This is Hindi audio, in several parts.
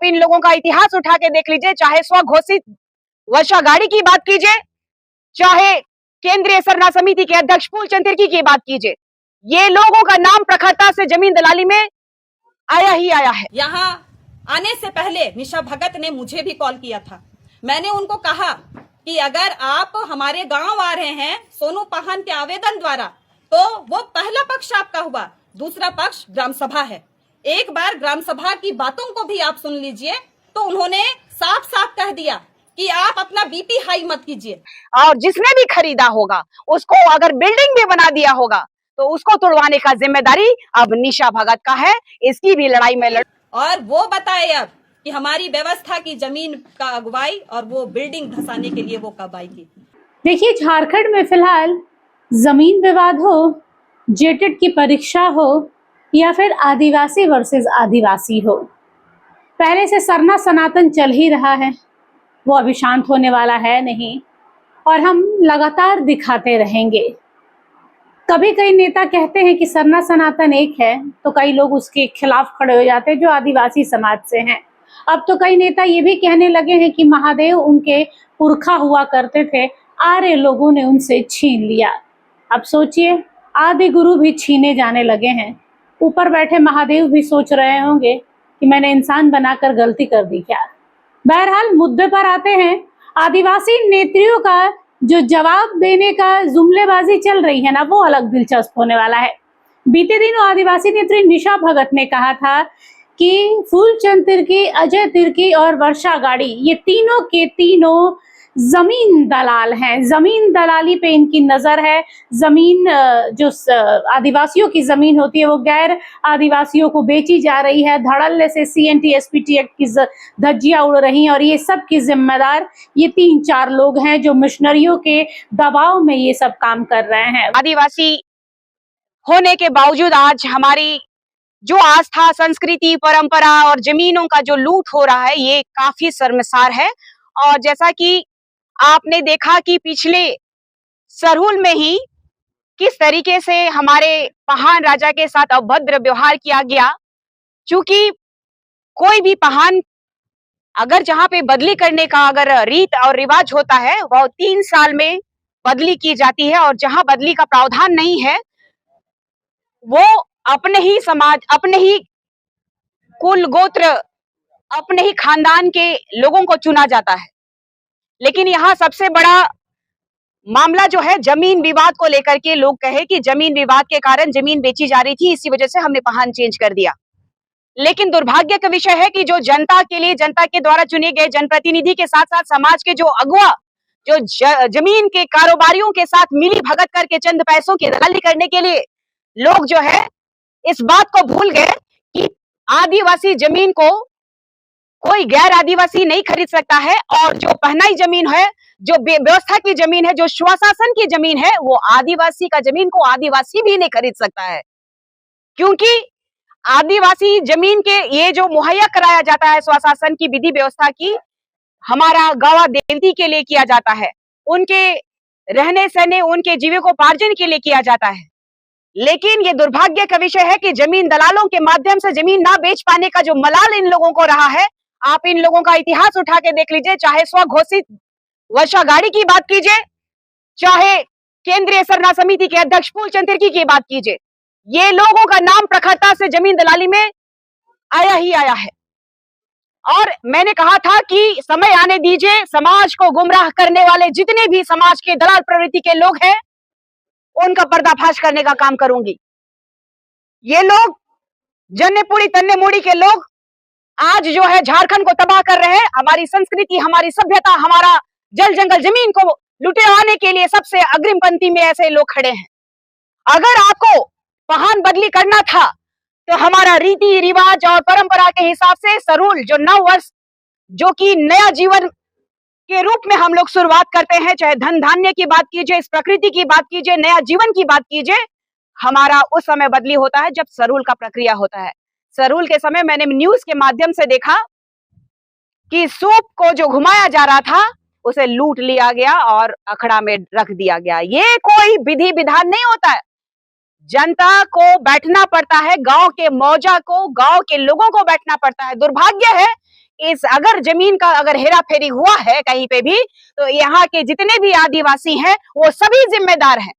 आप इन लोगों का इतिहास उठा के देख लीजिए, चाहे स्वघोषित वर्षा गाड़ी की बात कीजिए, चाहे केंद्रीय सरना समिति के अध्यक्ष फूलचंद तिर्की की बात कीजिए, ये लोगों का नाम प्रखरता से जमीन दलाली में आया ही आया है। यहाँ आने से पहले निशा भगत ने मुझे भी कॉल किया था। मैंने उनको कहा कि अगर आप हमारे गांव आ रहे हैं सोनू पाहन के आवेदन द्वारा, तो वो पहला पक्ष आपका हुआ, दूसरा पक्ष ग्राम सभा है। एक बार ग्राम सभा की बातों को भी आप सुन लीजिए। तो उन्होंने साफ साफ कह दिया कि आप अपना बीपी हाई मत कीजिए, और जिसने भी खरीदा होगा उसको अगर बिल्डिंग भी बना दिया होगा तो उसको तोड़वाने का जिम्मेदारी अब निशा भगत का है। इसकी भी लड़ाई में और वो बताए अब कि हमारी व्यवस्था की जमीन का अगुवाई और वो बिल्डिंग धसाने के लिए वो कब आएगी। देखिए, झारखंड में फिलहाल जमीन विवाद हो, जेटेट की परीक्षा हो या फिर आदिवासी वर्सेस आदिवासी हो, पहले से सरना सनातन चल ही रहा है। वो अभी शांत होने वाला है नहीं और हम लगातार दिखाते रहेंगे। कभी कई नेता कहते हैं कि सरना सनातन एक है, तो कई लोग उसके खिलाफ खड़े हो जाते हैं जो आदिवासी समाज से हैं। अब तो कई नेता ये भी कहने लगे हैं कि महादेव उनके पुरखा हुआ करते थे, आर्य लोगों ने उनसे छीन लिया। अब सोचिए, आदि गुरु भी छीने जाने लगे हैं। ऊपर बैठे महादेव भी सोच रहे होंगे कि मैंने इंसान बनाकर गलती कर दी क्या। बहरहाल मुद्दे पर आते हैं। आदिवासी नेत्रियों का जो जवाब देने का जुमलेबाजी चल रही है ना, वो अलग दिलचस्प होने वाला है। बीते दिनों आदिवासी नेत्री निशा भगत ने कहा था कि फूलचंद तिर्की, अजय तिर्की और वर्षा गाड़ी, ये तीनों के तीनों जमीन दलाल हैं। जमीन दलाली पे इनकी नजर है। जमीन जो आदिवासियों की जमीन होती है वो गैर आदिवासियों को बेची जा रही है। धड़ल्ले से CNT SPT एक्ट की धज्जियां उड़ रही हैं और ये सब की जिम्मेदार ये 3-4 लोग हैं जो मिशनरियों के दबाव में ये सब काम कर रहे हैं। आदिवासी होने के बावजूद आज हमारी जो आस्था, संस्कृति, परंपरा और जमीनों का जो लूट हो रहा है, ये काफी शर्मसार है। और जैसा कि आपने देखा कि पिछले सरहुल में ही किस तरीके से हमारे पहान राजा के साथ अभद्र व्यवहार किया गया। चूंकि कोई भी पहान अगर जहां पे बदली करने का अगर रीत और रिवाज होता है, वह 3 साल में बदली की जाती है, और जहां बदली का प्रावधान नहीं है, वो अपने ही समाज, अपने ही कुल गोत्र, अपने ही खानदान के लोगों को चुना जाता है। लेकिन यहाँ सबसे बड़ा मामला जो है जमीन विवाद को लेकर के, लोग कहे कि जमीन विवाद के कारण जमीन बेची जा रही थी, इसी वजह से हमने पहान चेंज कर दिया। लेकिन दुर्भाग्य का विषय है कि जो जनता के लिए, जनता के द्वारा चुने गए जनप्रतिनिधि के साथ साथ समाज के जो अगुआ, जो जमीन के कारोबारियों के साथ मिली भगत करके चंद पैसों की दलाली करने के लिए लोग जो है इस बात को भूल गए कि आदिवासी जमीन को कोई गैर आदिवासी नहीं खरीद सकता है, और जो पहनाई जमीन है, जो व्यवस्था की जमीन है, जो स्वशासन की जमीन है, वो आदिवासी का जमीन को आदिवासी भी नहीं खरीद सकता है। क्योंकि आदिवासी जमीन के ये जो मुहैया कराया जाता है स्वशासन की विधि व्यवस्था की, हमारा गवाह देवती के लिए किया जाता है, उनके रहने सहने, उनके जीविकोपार्जन के लिए किया जाता है। लेकिन ये दुर्भाग्य का विषय है कि जमीन दलालों के माध्यम से जमीन ना बेच पाने का जो मलाल इन लोगों को रहा है, आप इन लोगों का इतिहास उठा के देख लीजिए, चाहे स्वघोषित वर्षा गाड़ी की बात कीजिए, चाहे केंद्रीय सरना समिति के अध्यक्ष फूलचंद तिर्की की बात कीजिए, ये लोगों का नाम प्रखरता से जमीन दलाली में आया ही आया है। और मैंने कहा था कि समय आने दीजिए, समाज को गुमराह करने वाले जितने भी समाज के दलाल प्रवृत्ति के लोग हैं, उनका पर्दाफाश करने का काम करूंगी। ये लोग जन्नेपुरी तन्नेमुड़ी के लोग आज जो है झारखंड को तबाह कर रहे हैं। हमारी संस्कृति, हमारी सभ्यता, हमारा जल जंगल जमीन को लुटेराने के लिए सबसे अग्रिम पंक्ति में ऐसे लोग खड़े हैं। अगर आपको पहान बदली करना था तो हमारा रीति रिवाज और परंपरा के हिसाब से सरहुल जो 9 वर्ष जो कि नया जीवन के रूप में हम लोग शुरुआत करते हैं, चाहे धन धान्य की बात कीजिए, इस प्रकृति की बात कीजिए, नया जीवन की बात कीजिए, हमारा उस समय बदली होता है जब सरहुल का प्रक्रिया होता है। सरहुल के समय मैंने न्यूज के माध्यम से देखा कि सूप को जो घुमाया जा रहा था उसे लूट लिया गया और अखड़ा में रख दिया गया। ये कोई विधि विधान नहीं होता है। जनता को बैठना पड़ता है, गांव के मौजा को, गांव के लोगों को बैठना पड़ता है। दुर्भाग्य है इस अगर जमीन का अगर हेरा फेरी हुआ है कहीं पे भी, तो यहाँ के जितने भी आदिवासी हैं वो सभी जिम्मेदार हैं।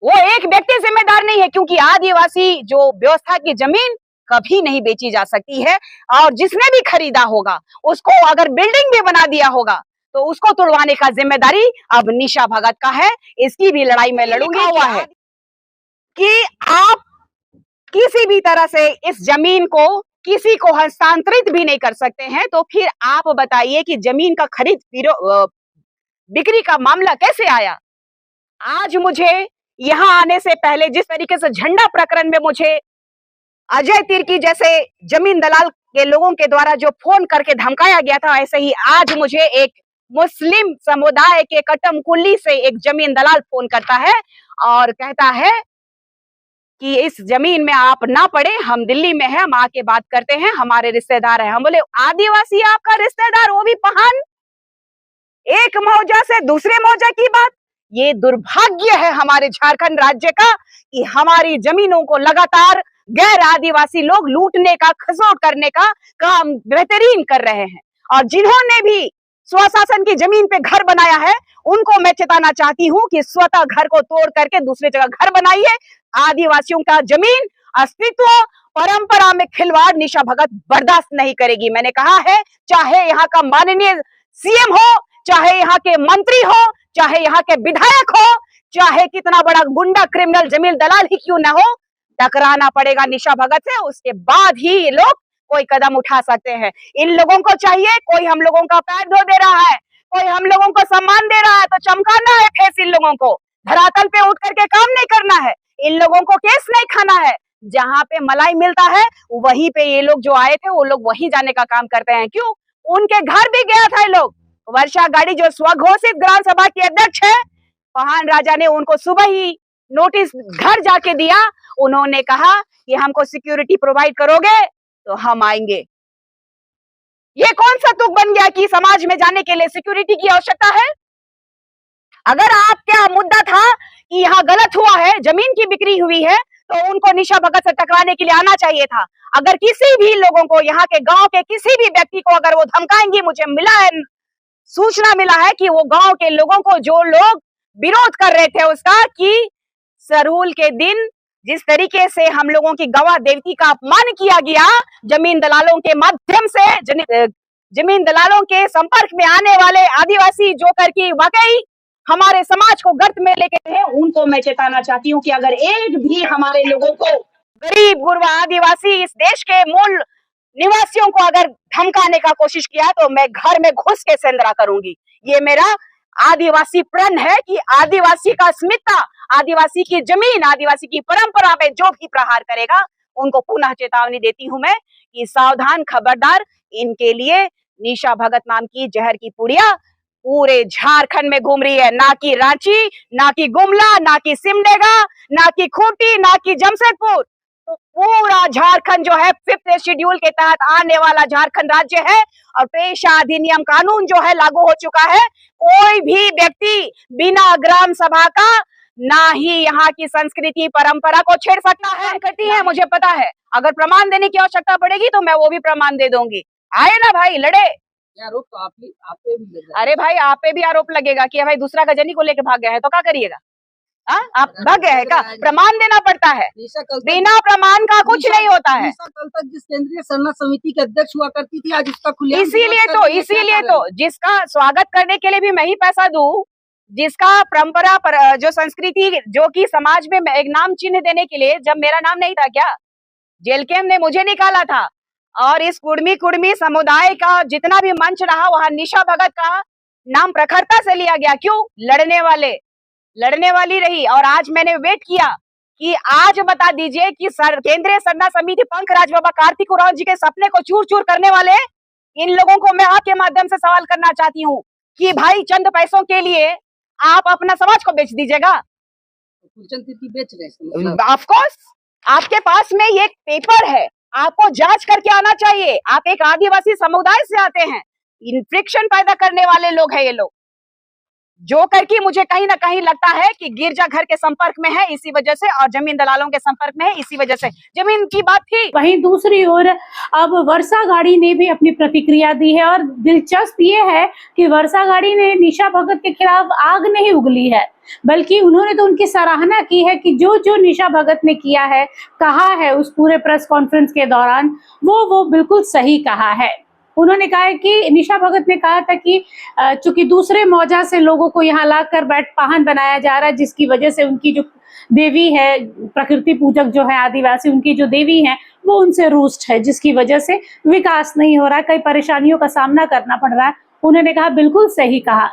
वो एक व्यक्ति जिम्मेदार नहीं है, क्योंकि आदिवासी जो व्यवस्था की जमीन कभी नहीं बेची जा सकती है, और जिसने भी खरीदा होगा उसको अगर बिल्डिंग भी बना दिया होगा तो उसको तुड़वाने का जिम्मेदारी अब निशा भगत का है। इसकी भी लड़ाई में लड़ूंगी। हुआ है कि आप किसी भी तरह से इस जमीन को किसी को हस्तांतरित भी नहीं कर सकते हैं, तो फिर आप बताइए कि जमीन का खरीद बिक्री का मामला कैसे आया। आज मुझे यहाँ आने से पहले जिस तरीके से झंडा प्रकरण में मुझे अजय तिर्की जैसे जमीन दलाल के लोगों के द्वारा जो फोन करके धमकाया गया था, ऐसे ही आज मुझे एक मुस्लिम समुदाय के कटमकुल्ली से एक जमीन दलाल फोन करता है और कहता है कि इस जमीन में आप ना पड़े, हम दिल्ली में हैं, हम आके बात करते हैं, हमारे रिश्तेदार हैं। हम बोले आदिवासी आपका रिश्तेदार, वो भी पहान, एक मौजा से दूसरे मौजा की बात। ये दुर्भाग्य है हमारे झारखंड राज्य का कि हमारी जमीनों को लगातार गैर आदिवासी लोग लूटने का, खसोट करने का काम बेहतरीन कर रहे हैं। और जिन्होंने भी स्वशासन की जमीन पे घर बनाया है उनको मैं चेताना चाहती हूँ कि स्वतः घर को तोड़ करके दूसरी जगह घर बनाइए। आदिवासियों का जमीन, अस्तित्व, परंपरा में खिलवाड़ निशा भगत बर्दाश्त नहीं करेगी। मैंने कहा है, चाहे यहाँ का माननीय सीएम हो, चाहे यहाँ के मंत्री हो, चाहे यहाँ के विधायक हो, चाहे कितना बड़ा गुंडा क्रिमिनल जमीन दलाल ही क्यों ना हो, टकराना पड़ेगा निशा भगत से। उसके बाद ही ये लोग कोई कदम उठा सकते हैं। इन लोगों को चाहिए, कोई हम लोगों का पैर धो दे रहा है, कोई हम लोगों को सम्मान दे रहा है तो चमकाना है फेस इन लोगों को, धरातल पे उठ करके काम नहीं करना है। इन लोगों को केस नहीं खाना है। जहां पे मलाई मिलता है वहीं पे ये लोग जो आए थे वो लोग वहीं जाने का काम करते हैं। क्यों? उनके घर भी गया था ये लोग। वर्षा गाड़ी जो स्वघोषित ग्राम सभा की अध्यक्ष है, पहान राजा ने उनको सुबह ही नोटिस घर जाके दिया। उन्होंने कहा कि हमको सिक्योरिटी प्रोवाइड करोगे तो हम आएंगे। ये कौन सा तुक बन गया कि समाज में जाने के लिए सिक्योरिटी की आवश्यकता है? अगर आपका मुद्दा था कि यहाँ गलत हुआ है, जमीन की बिक्री हुई है, तो उनको निशा भगत से टकराने के लिए आना चाहिए था। अगर किसी भी लोगों को, यहाँ के गांव के किसी भी व्यक्ति को अगर वो धमकाएंगी, मुझे मिला है, सूचना मिला है कि वो गांव के लोगों को, जो लोग विरोध कर रहे थे उसका, कि सरूल के दिन जिस तरीके से हम लोगों की गवाह देवती का अपमान किया गया जमीन दलालों के माध्यम से, जमीन दलालों के संपर्क में आने वाले आदिवासी जो करके वाकई हमारे समाज को गर्त में लेके थे, उनको मैं चेताना चाहती हूँ कि अगर एक भी हमारे लोगों को, गरीब गुरबा आदिवासी, इस देश के मूल निवासियों को अगर धमकाने का कोशिश किया तो मैं घर में घुस के सेंधरा करूंगी। ये मेरा आदिवासी प्रण है कि आदिवासी का अस्मिता, आदिवासी की जमीन, आदिवासी की परंपरा में जो भी प्रहार करेगा उनको पुनः चेतावनी देती हूं मैं कि सावधान, खबरदार। इनके लिए निशा भगत नाम की जहर की पुड़िया पूरे झारखंड में घूम रही है, ना कि रांची, ना कि गुमला, ना कि सिमडेगा, ना कि खूंटी, ना कि जमशेदपुर। पूरा झारखंड जो है 5th शेड्यूल के तहत आने वाला झारखंड राज्य है और पेशा अधिनियम कानून जो है लागू हो चुका है। कोई भी व्यक्ति बिना ग्राम सभा का ना ही यहाँ की संस्कृति परंपरा को छेड़ सकता है। करती है, मुझे पता है। अगर प्रमाण देने की आवश्यकता पड़ेगी तो मैं वो भी प्रमाण दे दूंगी। आए ना भाई, लड़े। आरोप तो आप पे भी लग रहा है। अरे भाई, आप पे भी आरोप लगेगा कि भाई दूसरा गजनी को लेके भाग गया है तो क्या करिएगा? आप भाग गए है क्या? प्रमाण देना पड़ता है, बिना प्रमाण का कुछ नहीं होता है। कल तक जिस केंद्रीय सरना समिति के अध्यक्ष हुआ करती थी, आज उसका खुलेआम इसीलिए तो जिसका स्वागत करने के लिए भी मैं ही पैसा दूं, जिसका परंपरा पर जो संस्कृति जो कि समाज में एक नाम चिन्ह देने के लिए, जब मेरा नाम नहीं था क्या, जेलकेम ने मुझे निकाला था। और इस कुर्मी समुदाय का जितना भी मंच रहा वहां निशा भगत का नाम प्रखरता से लिया गया। क्यों? लड़ने वाली रही। और आज मैंने वेट किया कि आज बता दीजिए कि केंद्रीय सरना समिति पंकराज बाबा कार्तिक उरांव जी के सपने को चूर चूर करने वाले इन लोगों को मैं आपके माध्यम से सवाल करना चाहती हूँ कि भाई चंद पैसों के लिए आप अपना समाज को बेच दीजिएगा? बेच रहे। ऑफ कोर्स, आपके पास में ये पेपर है, आपको जांच करके आना चाहिए। आप एक आदिवासी समुदाय से आते हैं, फ्रिक्शन पैदा करने वाले लोग हैं ये लोग। जो करके मुझे कहीं ना कहीं लगता है कि गिरजाघर के संपर्क में है इसी वजह से, और जमीन दलालों के संपर्क में है इसी वजह से। जमीन की बात थी। वहीं दूसरी ओर अब वर्षा गाड़ी ने भी अपनी प्रतिक्रिया दी है, और दिलचस्प ये है कि वर्षा गाड़ी ने निशा भगत के खिलाफ आग नहीं उगली है, बल्कि उन्होंने तो उनकी सराहना की है कि जो जो निशा भगत ने किया है, कहा है उस पूरे प्रेस कॉन्फ्रेंस के दौरान, वो बिल्कुल सही कहा है। उन्होंने कहा है कि निशा भगत ने कहा था कि चूंकि दूसरे मौजा से लोगों को यहाँ लाकर पाहन बनाया जा रहा है, जिसकी वजह से उनकी जो देवी है, प्रकृति पूजक जो है आदिवासी, उनकी जो देवी है वो उनसे रुष्ट है, जिसकी वजह से विकास नहीं हो रहा है, कई परेशानियों का सामना करना पड़ रहा है। उन्होंने कहा बिल्कुल सही कहा,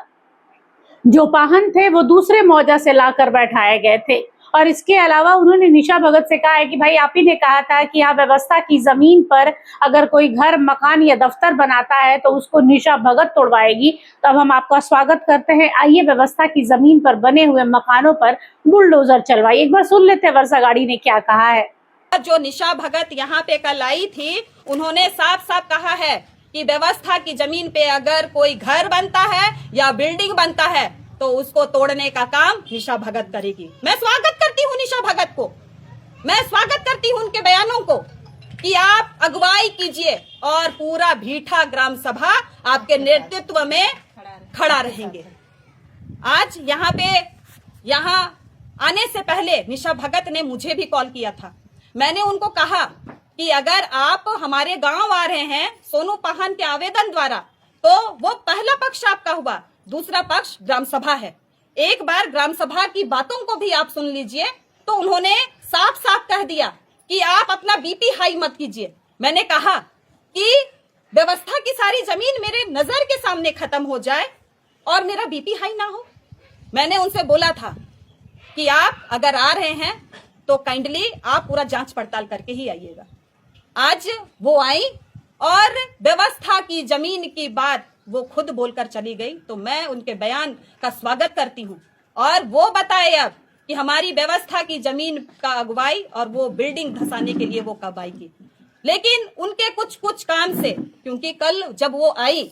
जो पाहन थे वो दूसरे मौजा से लाकर बैठाए गए थे। और इसके अलावा उन्होंने निशा भगत से कहा है कि भाई आप ही ने कहा था कि यहाँ व्यवस्था की जमीन पर अगर कोई घर, मकान या दफ्तर बनाता है तो उसको निशा भगत तोड़वाएगी, तो अब हम आपका स्वागत करते हैं, आइए व्यवस्था की जमीन पर बने हुए मकानों पर बुलडोजर चलवाइए। एक बार सुन लेते हैं वर्षा गाड़ी ने क्या कहा है। जो निशा भगत यहाँ पे कल आई थी, उन्होंने साफ साफ कहा है कि व्यवस्था की जमीन पे अगर कोई घर बनता है या बिल्डिंग बनता है तो उसको तोड़ने का काम निशा भगत करेगी। मैं स्वागत करती हूँ निशा भगत को, मैं स्वागत करती हूँ उनके बयानों को कि आप अगुवाई कीजिए और पूरा भीठा ग्राम सभा आपके नेतृत्व में खड़ा रहेंगे। आज यहाँ आने से पहले निशा भगत ने मुझे भी कॉल किया था। मैंने उनको कहा कि अगर आप हमारे गांव आ रहे हैं सोनू पाहन के आवेदन द्वारा, तो वो पहला पक्ष आपका हुआ, दूसरा पक्ष ग्राम सभा है। एक बार ग्राम सभा की बातों को भी आप सुन लीजिए। तो उन्होंने साफ साफ कह दिया कि आप अपना बीपी हाई मत कीजिए। मैंने कहा कि व्यवस्था की सारी जमीन मेरे नजर के सामने खत्म हो जाए और मेरा बीपी हाई ना हो। मैंने उनसे बोला था कि आप अगर आ रहे हैं तो काइंडली आप पूरा जांच पड़ताल करके ही आइएगा। आज वो आई और व्यवस्था की जमीन की बात वो खुद बोलकर चली गई, तो मैं उनके बयान का स्वागत करती हूँ। और वो बताए अब कि हमारी व्यवस्था की जमीन का अगुवाई और वो बिल्डिंग धसाने के लिए वो कब आएगी। लेकिन उनके कुछ काम से, क्योंकि कल जब वो आई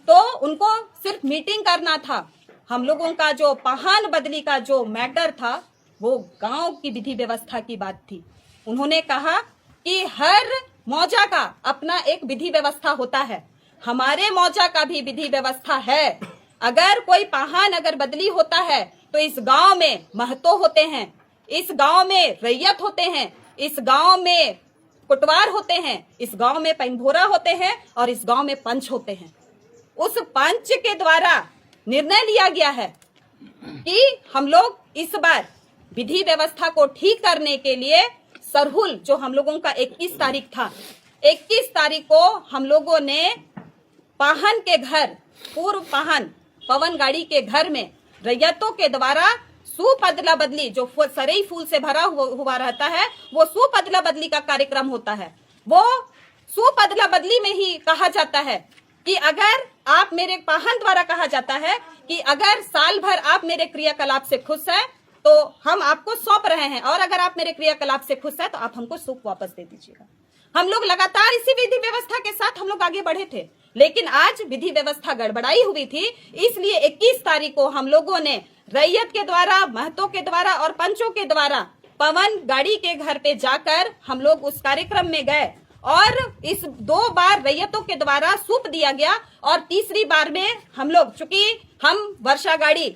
तो उनको सिर्फ मीटिंग करना था, हम लोगों का जो पाहन बदली का जो मैटर था वो गांव की विधि व्यवस्था की बात थी। उन्होंने कहा कि हर मौजा का अपना एक विधि व्यवस्था होता है, हमारे मौजा का भी विधि व्यवस्था है। अगर कोई पाहन अगर बदली होता है तो इस गांव में महतो होते हैं, इस गांव में रैयत होते हैं, इस गांव में कुटवार होते हैं, इस गांव में पैंभोरा होते हैं और इस गांव में पंच होते हैं। उस पंच के द्वारा निर्णय लिया गया है कि हम लोग इस बार विधि व्यवस्था को ठीक करने के लिए सरहुल, जो हम लोगों का 21 तारीख था, 21 तारीख को हम लोगों ने पाहन के घर, पूर्व पाहन पवन गाड़ी के घर में रैयतों के द्वारा सुपदला बदली, जो सरई फूल से भरा हुआ रहता है, वो सुपदला बदली का कार्यक्रम होता है। वो सुपदला बदली में ही कहा जाता है कि अगर आप मेरे पाहन द्वारा कहा जाता है कि अगर साल भर आप मेरे क्रियाकलाप से खुश हैं तो हम आपको सौंप रहे हैं, और अगर आप मेरे क्रियाकलाप से खुश हैं तो आप हमको सुख वापस दे दीजिएगा। हम लोग लगातार इसी विधि व्यवस्था के साथ हम लोग आगे बढ़े थे, लेकिन आज विधि व्यवस्था गड़बड़ाई हुई थी, इसलिए 21 तारीख को हम लोगों ने रैयत के द्वारा, महतों के द्वारा और पंचों के द्वारा पवन गाड़ी के घर पे जाकर हम लोग उस कार्यक्रम में गए और इस 2 बार रैयतों के द्वारा सूप दिया गया और तीसरी बार में हम लोग, चूंकि हम वर्षा गाड़ी,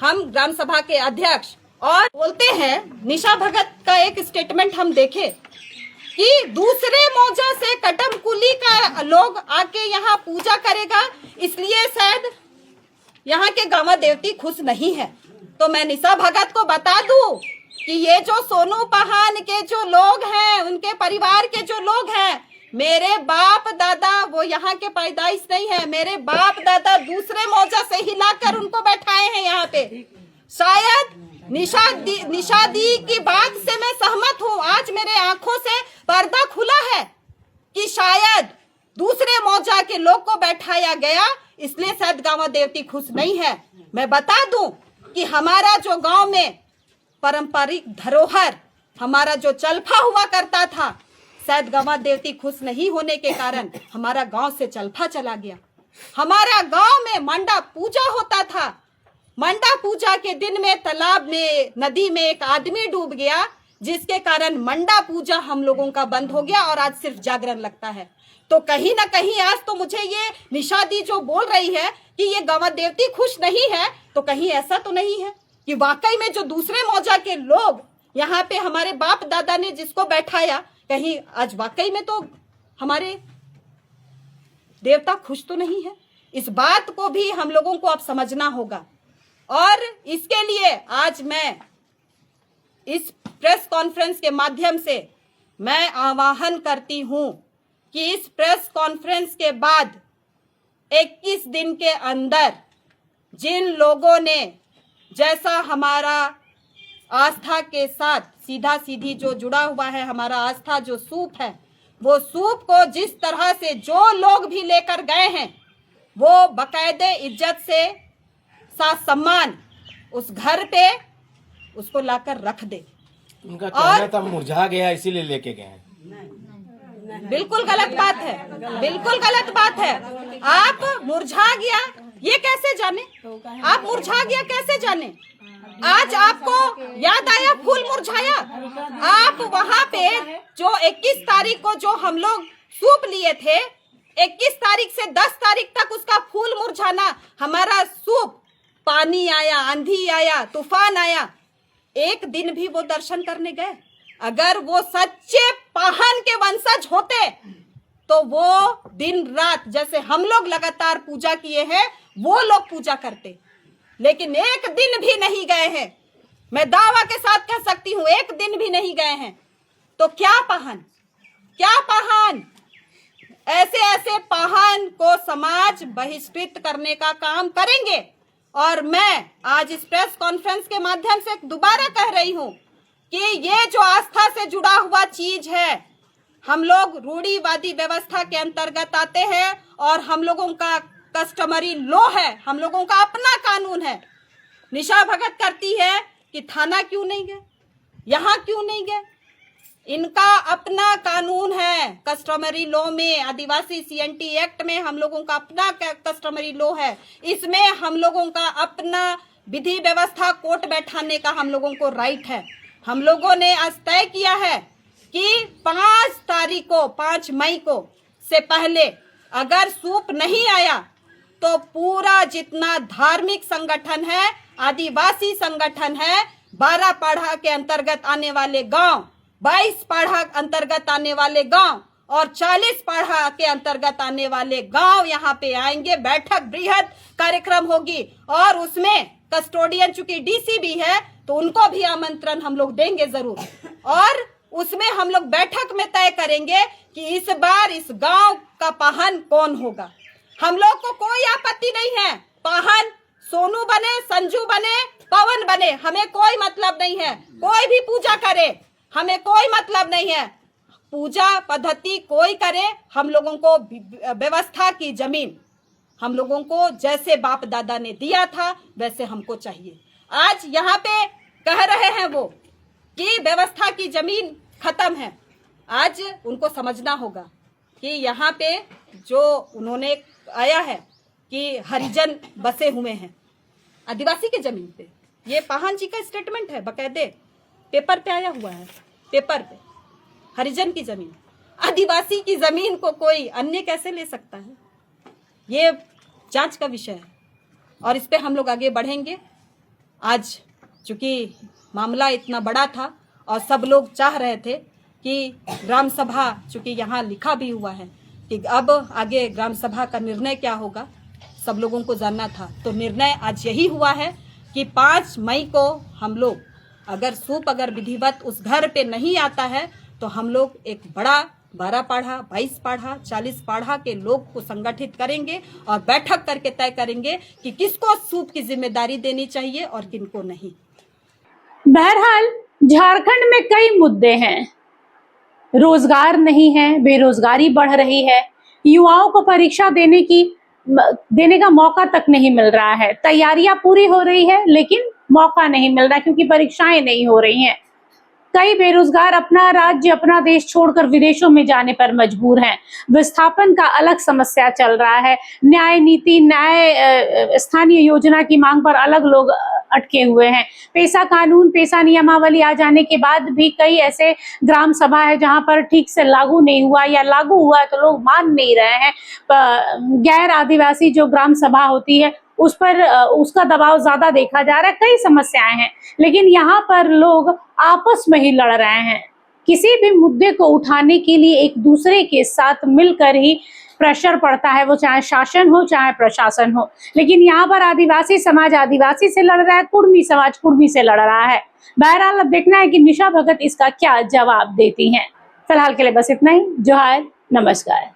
हम ग्राम सभा के अध्यक्ष और बोलते हैं, निशा भगत का एक स्टेटमेंट हम देखे कि दूसरे मौजा से कटम कुली का लोग आके यहाँ पूजा करेगा, इसलिए शायद यहाँ के गांव देवती खुश नहीं है। तो मैं निशा भगत को बता दूं कि ये जो सोनू पाहन के जो लोग हैं, उनके परिवार के जो लोग हैं, मेरे बाप दादा वो यहाँ के पैदाइश नहीं है, मेरे बाप दादा दूसरे मौजा से ही लाकर उनको बैठाए हैं यहाँ पे। शायद निशा दी की बात से मैं सहमत हूँ। आज मेरे आंखों से पर्दा खुला है कि शायद दूसरे मौजा के लोग को बैठाया गया, इसलिए शायद गांव देवती खुश नहीं है। मैं बता दूं कि हमारा जो गांव में पारंपरिक धरोहर, हमारा जो चलफा हुआ करता था, शायद गांव देवती खुश नहीं होने के कारण हमारा गांव से चलफा चला गया। हमारा गांव में मंडा पूजा होता था, मंडा पूजा के दिन में तालाब में, नदी में एक आदमी डूब गया, जिसके कारण मंडा पूजा हम लोगों का बंद हो गया और आज सिर्फ जागरण लगता है। तो कहीं ना कहीं आज तो मुझे ये निशादी जो बोल रही है कि ये गवाह देवती खुश नहीं है, तो कहीं ऐसा तो नहीं है कि वाकई में जो दूसरे मौजा के लोग यहाँ पे हमारे बाप दादा ने जिसको बैठाया, कहीं आज वाकई में तो हमारे देवता खुश तो नहीं है। इस बात को भी हम लोगों को अब समझना होगा और इसके लिए आज मैं इस प्रेस कॉन्फ्रेंस के माध्यम से मैं आह्वान करती हूं कि इस प्रेस कॉन्फ्रेंस के बाद 21 दिन के अंदर जिन लोगों ने, जैसा हमारा आस्था के साथ सीधा सीधी जो जुड़ा हुआ है, हमारा आस्था जो सूप है, वो सूप को जिस तरह से जो लोग भी लेकर गए हैं, वो बाकायदे इज्जत से साथ सम्मान उस घर पे उसको लाकर रख दे। उनका कहना था मुरझा गया इसीलिए लेके गए हैं। बिल्कुल गलत बात है, बिल्कुल गलत बात है। आप मुरझा गया ये कैसे जाने? आप मुरझा गया कैसे जाने? आज आपको याद आया फूल मुरझाया? आप वहां पे जो 21 तारीख को जो हम लोग सूप लिए थे, 21 तारीख से 10 तारीख तक उसका फूल मुरझाना, हमारा सूप, पानी आया, आंधी आया, तूफान आया, एक दिन भी वो दर्शन करने गए? अगर वो सच्चे पाहन के वंशज होते तो वो दिन रात जैसे हम लोग लगातार पूजा किए हैं वो लोग पूजा करते, लेकिन एक दिन भी नहीं गए हैं। मैं दावा के साथ कह सकती हूं एक दिन भी नहीं गए हैं। तो क्या पाहन, क्या पाहन? ऐसे ऐसे पाहन को समाज बहिष्कृत करने का काम करेंगे। और मैं आज इस प्रेस कॉन्फ्रेंस के माध्यम से दोबारा कह रही हूं कि ये जो आस्था से जुड़ा हुआ चीज है, हम लोग रूढ़िवादी व्यवस्था के अंतर्गत आते हैं और हम लोगों का कस्टमरी लॉ है, हम लोगों का अपना कानून है। निशा भगत करती है कि थाना क्यों नहीं गए, यहाँ क्यों नहीं गए? इनका अपना कानून है कस्टमरी लॉ में, आदिवासी CNT एक्ट में हम लोगों का अपना कस्टमरी लॉ है। इसमें हम लोगों का अपना विधि व्यवस्था कोर्ट बैठाने का हम लोगों को राइट है। हम लोगों ने आज तय किया है कि 5 तारीख को, 5 मई को से पहले अगर सूप नहीं आया तो पूरा जितना धार्मिक संगठन है, आदिवासी संगठन है, 12 पाढ़ा के अंतर्गत आने वाले गांव, 22 पाढ़ा अंतर्गत आने वाले गांव और 40 पाढ़ा के अंतर्गत आने वाले गांव यहाँ पे आएंगे। बैठक बृहद कार्यक्रम होगी और उसमें कस्टोडियन चूंकि DC भी है तो उनको भी आमंत्रण हम लोग देंगे जरूर। और उसमें हम लोग बैठक में तय करेंगे कि इस बार इस गांव का पाहन कौन होगा। हम लोग को कोई आपत्ति नहीं है, पाहन सोनू बने, संजू बने, पवन बने, हमें कोई मतलब नहीं है। कोई भी पूजा करे, हमें कोई मतलब नहीं है। पूजा पद्धति कोई करे, हम लोगों को व्यवस्था की जमीन हम लोगों को जैसे बाप दादा ने दिया था वैसे हमको चाहिए। आज यहाँ पे कह रहे हैं वो कि व्यवस्था की जमीन खत्म है। आज उनको समझना होगा कि यहाँ पे जो उन्होंने आया है कि हरिजन बसे हुए हैं आदिवासी के जमीन पे, ये पाहन जी का स्टेटमेंट है, बकायदे पेपर पे आया हुआ है, पेपर पे हरिजन की जमीन, आदिवासी की जमीन को कोई अन्य कैसे ले सकता है? ये जांच का विषय है और इस पे हम लोग आगे बढ़ेंगे। आज चूंकि मामला इतना बड़ा था और सब लोग चाह रहे थे कि ग्राम सभा, चूंकि यहाँ लिखा भी हुआ है कि अब आगे ग्राम सभा का निर्णय क्या होगा, सब लोगों को जानना था। तो निर्णय आज यही हुआ है कि 5 मई को हम लोग अगर सूप अगर विधिवत उस घर पे नहीं आता है तो हम लोग एक बड़ा 12 पाढ़ा, 22 पाढ़ा, 40 पाढ़ा के लोग को संगठित करेंगे और बैठक करके तय करेंगे कि किसको सूप की जिम्मेदारी देनी चाहिए और किनको नहीं। बहरहाल झारखंड में कई मुद्दे हैं, रोजगार नहीं है, बेरोजगारी बढ़ रही है, युवाओं को परीक्षा देने का मौका तक नहीं मिल रहा है, तैयारियां पूरी हो रही है लेकिन मौका नहीं मिल रहा क्योंकि परीक्षाएं नहीं हो रही हैं। कई बेरोजगार अपना राज्य, अपना देश छोड़कर विदेशों में जाने पर मजबूर हैं। विस्थापन का अलग समस्या चल रहा है। न्याय नीति, न्याय स्थानीय योजना की मांग पर अलग लोग अटके हुए हैं। पेशा कानून, पेशा नियमावली आ जाने के बाद भी कई ऐसे ग्राम सभा है जहां पर ठीक से लागू नहीं हुआ, या लागू हुआ है तो लोग मान नहीं रहे हैं। गैर आदिवासी जो ग्राम सभा होती है उस पर उसका दबाव ज्यादा देखा जा रहा है। कई समस्याएं हैं, लेकिन यहाँ पर लोग आपस में ही लड़ रहे हैं। किसी भी मुद्दे को उठाने के लिए एक दूसरे के साथ मिलकर ही प्रेशर पड़ता है, वो चाहे शासन हो चाहे प्रशासन हो। लेकिन यहाँ पर आदिवासी समाज आदिवासी से लड़ रहा है, कुर्मी समाज कुर्मी से लड़ रहा है। बहरहाल अब देखना है कि निशा भगत इसका क्या जवाब देती हैं। फिलहाल के लिए बस इतना ही। जोहार, नमस्कार।